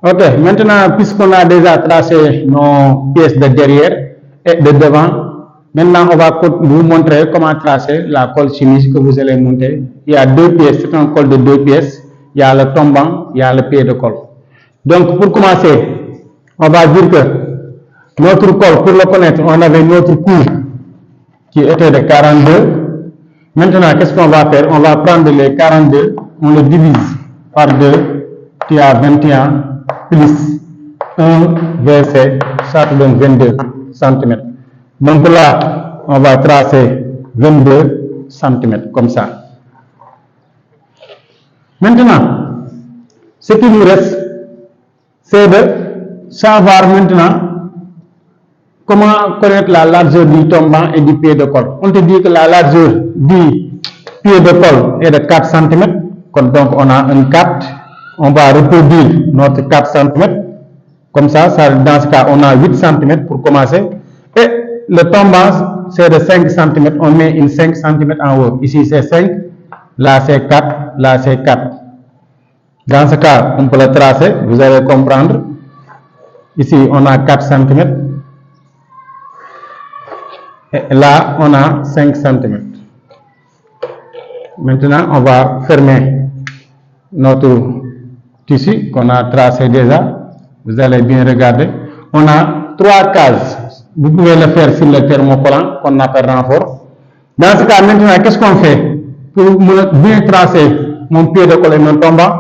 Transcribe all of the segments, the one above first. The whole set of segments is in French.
Ok, maintenant, puisqu'on a déjà tracé nos pièces de derrière et de devant, maintenant on va vous montrer comment tracer la colle chemise que vous allez monter. Il y a deux pièces, c'est un col de deux pièces. Il y a le tombant, il y a le pied de colle. Donc pour commencer, on va dire que notre col, pour le connaître, on avait notre cours qui était de 42. Maintenant, qu'est-ce qu'on va faire? On va prendre les 42, on le divise par 2, qui a 21 plus 1 VC, ça te donne 22 cm. Donc là, on va tracer 22 cm comme ça. Maintenant, ce qui nous reste, c'est de savoir maintenant comment connaître la largeur du tombant et du pied de colle. On te dit que la largeur du pied de colle est de 4 cm. Donc on a un 4. On va reproduire notre 4 cm. Comme ça, dans ce cas, on a 8 cm pour commencer. Et le tombant, c'est de 5 cm. On met une 5 cm en haut. Ici, c'est 5. Là, c'est 4. Là, c'est 4. Dans ce cas, on peut le tracer. Vous allez comprendre. Ici, on a 4 cm. Et là, on a 5 cm. Maintenant, on va fermer notre tissu qu'on a tracé déjà. Vous allez bien regarder. On a 3 cases. Vous pouvez le faire sur le thermocollant qu'on appelle renfort. Dans ce cas, maintenant, qu'est-ce qu'on fait? Pour bien tracer mon pied de colle et mon tombant,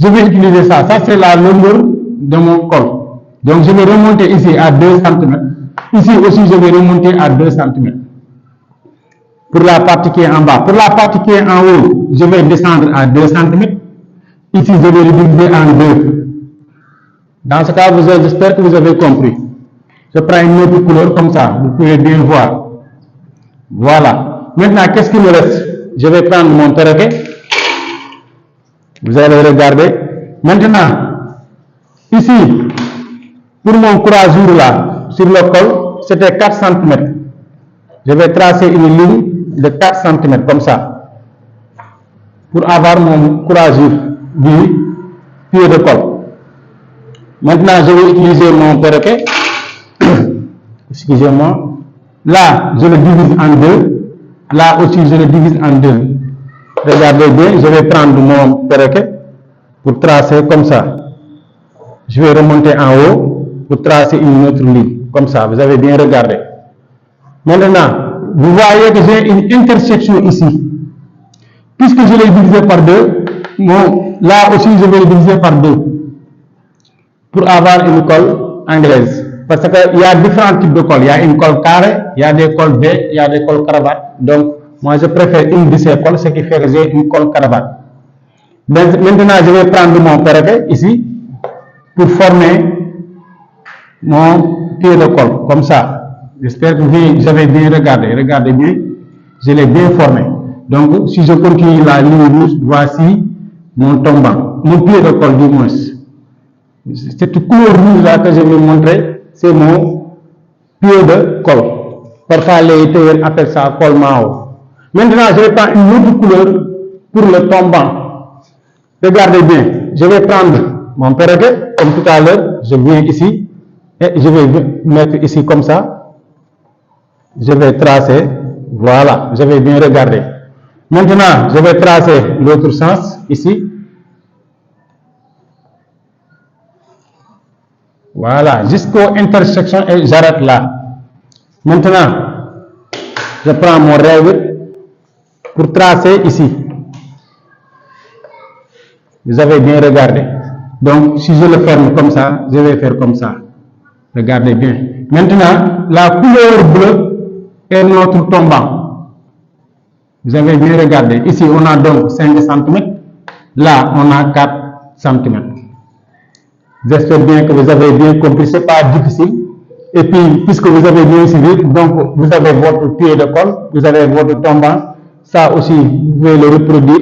je vais utiliser ça. Ça, c'est la longueur de mon col. Donc, je vais remonter ici à 2 cm. Ici aussi, je vais remonter à 2 cm. Pour la partie qui est en bas. Pour la partie qui est en haut, je vais descendre à 2 cm. Ici, je vais le diviser en 2. Dans ce cas, j'espère que vous avez compris. Je prends une autre couleur comme ça. Vous pouvez bien voir. Voilà. Maintenant, qu'est-ce qu'il me reste? Je vais prendre mon perroquet. Vous allez regarder. Maintenant, ici, pour mon croisure là, sur le col, c'était 4 cm. Je vais tracer une ligne de 4 cm comme ça. Pour avoir mon croisure du pied de colle. Maintenant, je vais utiliser mon perroquet. Excusez-moi. Là, je le divise en 2. Là aussi, je le divise en 2. Regardez bien, je vais prendre mon perroquet pour tracer comme ça. Je vais remonter en haut pour tracer une autre ligne. Comme ça, vous avez bien regardé. Maintenant, vous voyez que j'ai une intersection ici. Puisque je l'ai divisé par 2, là aussi, je vais le diviser par 2. Pour avoir une colle anglaise. Parce qu'il y a différents types de colle. Il y a une colle carrée, il y a des colles V, il y a des colles cravate. Donc, moi, je préfère une de ces colles, ce qui fait que j'ai une colle cravate. Maintenant, je vais prendre mon perroquet ici pour former mon pied de colle, comme ça. J'espère que vous avez bien regardé. Regardez bien, je l'ai bien formé. Donc, si je continue la ligne rouge, voici mon tombant, mon pied de colle du moins. Cette couleur rouge là que je vais montrer, c'est mon pied de colle. Parfois les tailleurs appellent ça colle Mao. Maintenant, je vais prendre une autre couleur pour le tombant. Regardez bien, je vais prendre mon perroquet, comme tout à l'heure, je viens ici, et je vais mettre ici comme ça. Je vais tracer, voilà, je vais bien regarder. Maintenant, je vais tracer l'autre sens, ici. Voilà, jusqu'aux intersections et j'arrête là. Maintenant, je prends mon règle pour tracer ici. Vous avez bien regardé. Donc, si je le ferme comme ça, je vais faire comme ça. Regardez bien. Maintenant, la couleur bleue est notre tombant. Vous avez bien regardé. Ici, on a donc 5 cm. Là, on a 4 cm. J'espère bien que vous avez bien compris, ce n'est pas difficile. Et puis, puisque vous avez bien suivi, donc vous avez votre pied de colle, vous avez votre tombant, ça aussi, vous pouvez le reproduire.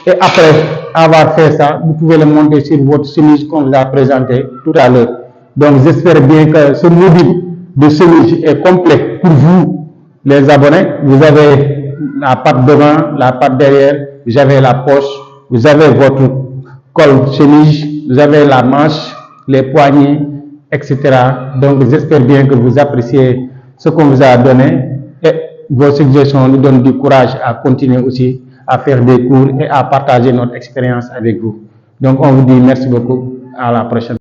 Et après avoir fait ça, vous pouvez le monter sur votre chemise qu'on vous a présenté tout à l'heure. Donc, j'espère bien que ce module de chemise est complet pour vous, les abonnés. Vous avez la patte devant, la patte derrière, vous avez la poche, vous avez votre col chemise, vous avez la manche, les poignées, etc. Donc j'espère bien que vous appréciez ce qu'on vous a donné et vos suggestions nous donnent du courage à continuer aussi à faire des cours et à partager notre expérience avec vous. Donc on vous dit merci beaucoup, à la prochaine.